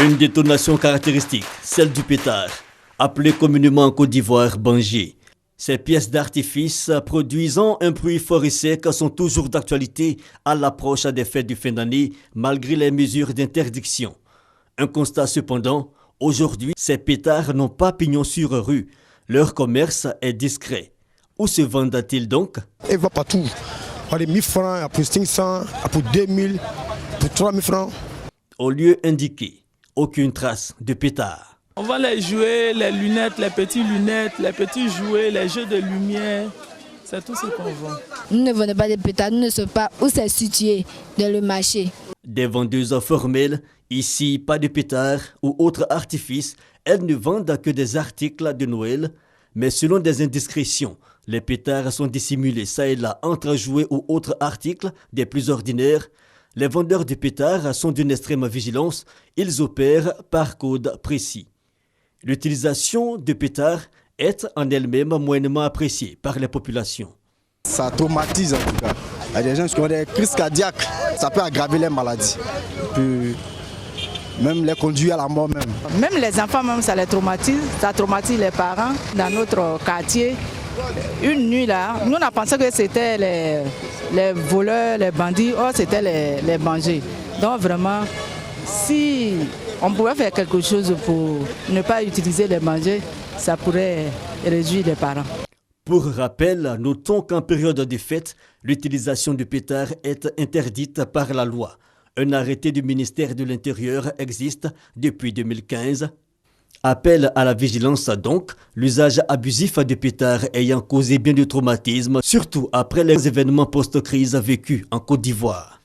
Une détonation caractéristique, celle du pétard, appelé communément en Côte d'Ivoire Bangé. Ces pièces d'artifice produisant un bruit fort et sec sont toujours d'actualité à l'approche des fêtes de fin d'année malgré les mesures d'interdiction. Un constat cependant, aujourd'hui, ces pétards n'ont pas pignon sur rue. Leur commerce est discret. Où se vendent-ils donc? Il va partout. On a 1000 francs, pour 500, pour 2000, pour 3000 francs. Au lieu indiqué, aucune trace de pétards. On vend les jouets, les lunettes, les petits jouets, les jeux de lumière. C'est tout ce qu'on vend. Nous ne vendons pas de pétards, nous ne savons pas où c'est situé dans le marché. Des vendeuses formelles, ici pas de pétards ou autres artifices, elles ne vendent que des articles de Noël. Mais selon des indiscrétions, les pétards sont dissimulés ça et là entre jouets ou autres articles des plus ordinaires. Les vendeurs de pétards sont d'une extrême vigilance, ils opèrent par code précis. L'utilisation de pétards est en elle-même moyennement appréciée par les populations. Ça traumatise en tout cas. Il y a des gens qui ont des crises cardiaques, ça peut aggraver les maladies. Puis, même les conduire à la mort même. Même les enfants, même, ça les traumatise, ça traumatise les parents. Dans notre quartier, une nuit là, nous on a pensé que c'était les voleurs, les bandits, or c'était les bangers. Donc vraiment, si on pouvait faire quelque chose pour ne pas utiliser les bangers, ça pourrait réduire les parents. Pour rappel, notons qu'en période de fête, l'utilisation du pétard est interdite par la loi. Un arrêté du ministère de l'Intérieur existe depuis 2015. Appel à la vigilance donc, l'usage abusif de pétards ayant causé bien de traumatismes, surtout après les événements post-crise vécus en Côte d'Ivoire.